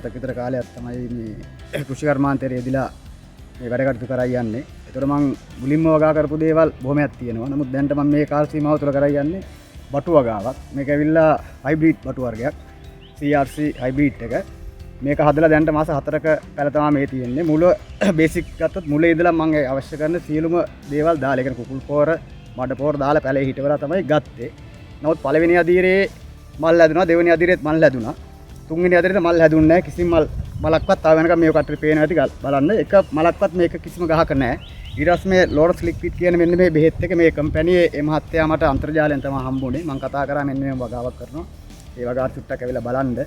7ක විතර කාලයක් තමයි මේ කෘෂි කර්මාන්තයේ යෙදিলা මේ වැඩ කටයුතු කරා යන්නේ. ඒතර මම මුලින්ම වගා කරපු දේවල් බොහොමයක් තියෙනවා. නමුත් දැන්ට මම මේ කාල සීමාව තුළ කරා යන්නේ බටු වගාවක්. මේක ඇවිල්ලා හයිබ්‍රිඩ් බටු වර්ගයක්. CRC හයිබ්‍රිඩ් එක. මේක හදලා දැන්ට මාස 4ක පැල තමයි මේ තියෙන්නේ. මුල බේසික් ගත්තොත් මුල ඉඳලා මම අවශ්‍ය කරන සියලුම දේවල් දාලා, ඒ කියන්නේ කුකුල් පොර, මඩ පොර දාලා පැලේ හිටවලා තමයි ගත්තේ. නමුත් පළවෙනි අදියරේ මල් හැදුනා, දෙවෙනි අදියරේත් මල් හැදුනා. තුන්වෙනි අදියරේත් මල් හැදුන්නේ නැහැ. කිසිම මලක්වත් තාම වෙනකම් මේක කට්ටි පේන ඇති බලන්න. එක මලක්වත් මේක කිසිම ගහක නැහැ. ඊට මේ ලෝරස් ලික්විඩ් කියන මෙන්න මේ බෙහෙත් එක මේ කම්පැනියේ ඒ මහත්තයා මට අන්තර්ජාලයෙන් තමයි හම්බුනේ. මම කතා කරා මෙන්න මේ වගාවක් කරනවා. ඒ වගාව චුට්ටක් ඇවිල්ලා බලන්න.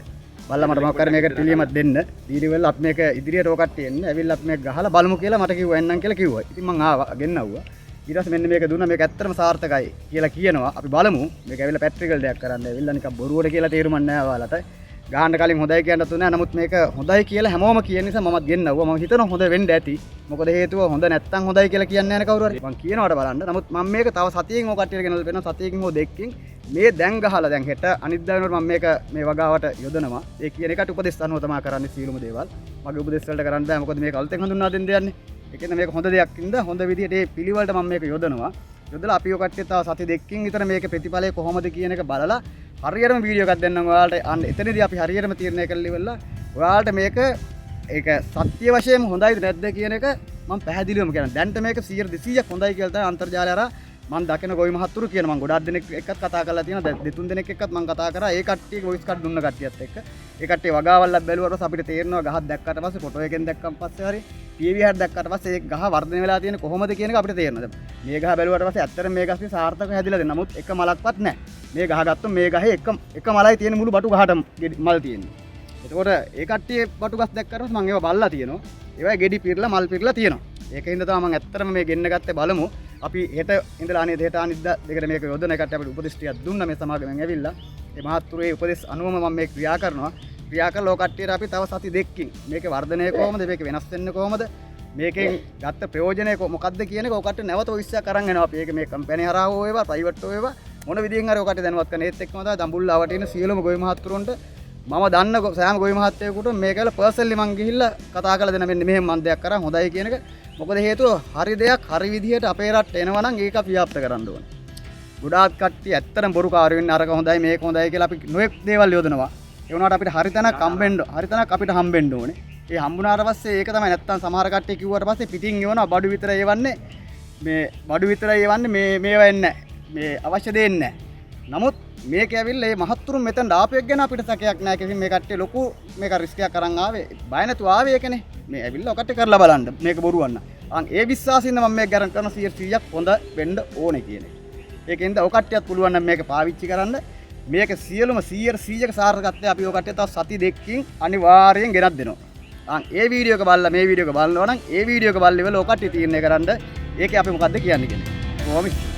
බලලා මට මොකක් කර මේකට පිළියමක් දෙන්න. දීරිවල අපි මේක ඉදිරියට ඕ කට්ටිය එන්න. ඇවිල්ලා අපි මේක ගහලා බලමු කියලා මට කිව්වා එන්නම් කියලා කිව්වා. ඉතින් මං ආවා ගෙන්නවුවා. ඊට පස්සේ මෙන්න මේක දුන්නා. මේක ඇත්තටම සාර්ථකයි කියලා කියනවා. අපි බලමු. මේක ඇවිල්ලා පැට්‍රිකල් දෙයක් කරන්න. ඇවිල්ලා නිකන් බොරුවට කියලා තේරුමක් නැහැ ඔයාලට. ගහන්න කලින් හොඳයි කියන්නත් උනේ. නමුත් මේක හොඳයි කියලා හැමෝම කියන නිසා මමත් ගෙන්නවුවා. මම හිතනවා හොඳ වෙන්න ඇති. මොකද හේතුව හොඳ නැත්තම් හොඳයි කියලා කියන්නේ නැහැ නේ කවුරු හරි. මං කියනවාට බලන්න. නමුත් මම මේක තව සතියෙන් ඕ කට්ටියට ගෙනල්ලා දෙනවා. සතියකින් හෝ දෙකකින් මේ දැන් ගහලා දැන් හෙට අනිද්දා වෙනකොට මම මේක මේ වගාවට යොදනවා. ඒ කියන එකට උපදෙස් අනුව තමයි කරන්නේ සීලුම දේවල්. මගේ උපදෙස් වලට කරන්න බෑ. මොකද මේක අලුතෙන් හඳුන්වා දෙන්න දෙන්නේ. ඒ කියන්නේ මේක හොඳ දෙයක් ඉඳ හොඳ විදියට මේ පිළිවෙලට මම මේක යොදනවා. යොදලා අපි ඔය කට්ටිය තව සති දෙකකින් විතර මේකේ ප්‍රතිඵලය කොහොමද කියන එක බලලා හරියටම වීඩියෝ එකක් දෙන්නම් ඔයාලට. අන්න එතනදී අපි හරියටම තීරණය කරලා ඉවරලා ඔයාලට මේක ඒක සත්‍ය වශයෙන්ම හොඳයිද නැද්ද කියන එක මම පැහැදිලිවම කියනවා. දැන්ට මේක 100% හොඳයි කියලා තමයි අන්තර්ජාලය අරා මම දකින ගොවි මහත්තුරු කියන මම ගොඩාක් දෙනෙක් එක්කත් කතා කරලා තියෙනවා. දෙතුන් දෙනෙක් එක්කත් මම කතා කරා. ඒ කට්ටිය වොයිස් කට් දුන්න කට්ටියත් එක්ක. ඒ කට්ටිය වගාවල්ලක් බැලුවට පස්සේ අපිට තේරෙනවා ගහක් දැක්කට පස්සේ ෆොටෝ එකෙන් දැක්කන් පස්සේ හරි ටීවී එකක් දැක්කට පස්සේ ඒ ගහ වර්ධනය වෙලා තියෙන කොහොමද කියන එක අපිට තේරෙනවා. මේ ගහ බැලුවට පස්සේ ඇත්තටම මේ ගස්නේ සාර්ථකව හැදිලා දෙන. නමුත් එක මලක්වත් නැහැ. මේ ගහ ගත්තොත් මේ ගහේ එක මලයි තියෙන මුළු බටු ගහට මල් තියෙන්නේ. එතකොට ඒ කට්ටිය බටු ගස් දැක්කට පස්සේ මම ඒවා බලලා තියෙනවා. ඒවා ගෙඩි පිරලා මල් පිරලා තියෙනවා. ඒකින්ද තමයි මම ඇත්තටම මේ ගෙන්න ගත්තේ. බලමු අපි හෙට ඉඳලා අනේ හෙට අනිද්දා දෙකට මේක යොදන එකට අපිට උපදෙස් ටිකක් දුන්නා මේ සමාගමෙන් ඇවිල්ලා. ඒ මහත්තුරුගේ උපදෙස් අනුවම මම මේ ක්‍රියා කරනවා. ක්‍රියා කරලා ඔය කට්ටියට අපි තව සති දෙකකින් මේකේ වර්ධනය කොහොමද, මේක වෙනස් වෙන්නේ කොහොමද, මේකෙන් ගත්ත ප්‍රයෝජනය මොකක්ද කියන එක ඔය කට්ටිය නැවත ඔය ඉස්සයක් අරන් එනවා. අපි ඒක මේ කම්පැනි හරහා හෝ වේවා, ප්‍රයිවට් හෝ වේවා මොන විදිහෙන් හරි ඔය කට්ටිය දැනුවත් කරන. ඒත් එක්කම තමයි දඹුල්ලාවට ඉන්න සියලුම ගොවි මහත්තුරුන්ට මම දන්න සෑම ගොවි මහත්තයෙකුට මේකල පර්සනලි මං ගිහිල්ලා කතා කරලා දෙන මෙන්න මෙහෙම මන් දෙයක් කරා හොඳයි කියන එක. මොකද හේතුව හරි දෙයක් හරි විදිහට අපේ රට එනවා නම් ඒක අපි ව්‍යාප්ත කරන්න ඕන. ගොඩාක් කට්ටිය ඇත්තටම බොරුකාරයෝ වෙන්නේ අරක හොඳයි මේක හොඳයි කියලා අපි නොඑක් දේවල් යොදනවා. ඒ වුණාට අපිට හරි තැනක් අපිට හම්බෙන්න ඕනේ. ඒ හම්බුනාට පස්සේ ඒක තමයි නැත්තම් සමහර කට්ටිය කිව්වට පස්සේ පිටින් එවනවා බඩු විතරයි එවන්නේ. මේ බඩු විතරයි එවන්නේ මේවා එන්නේ මේ අවශ්‍ය දෙන්නේ නැහැ. නමුත් මේක ඇවිල්ලා මේ මහත්තුරුන් මෙතන ඩාපයක් ගැන අපිට සැකයක් නැහැ. කිසිම මේ කට්ටිය ලොකු මේක රිස්ක් එකක් අරන් ආවේ. බය නැතුව ආවේ ඒකනේ. මේ ඇවිල්ලා ඔකට කරලා බලන්න. මේක බොරුවන්න. ඒ විශ්වාසින්ද මම මේක ගරන් කරන 100%ක් හොඳ වෙන්න ඕනේ කියන එක. ඒකෙන්ද ඔය කට්ටියත් පුළුවන් නම් මේක පාවිච්චි කරන්න. මේක සියලුම 100%ක සාර්ථකත්වය අපි ඔය කට්ටිය තව සති දෙකකින් අනිවාර්යෙන් ගෙනත් දෙනවා. ඒ වීඩියෝ එක බලලා මේ වීඩියෝ එක බලනවා නම් ඒ වීඩියෝ එක බලලා ඉවරලා ඔය කට්ටිය තීරණය කරන්න ඒකේ අපි මොකද්ද කියන්නේ කියලා. කොහොමද?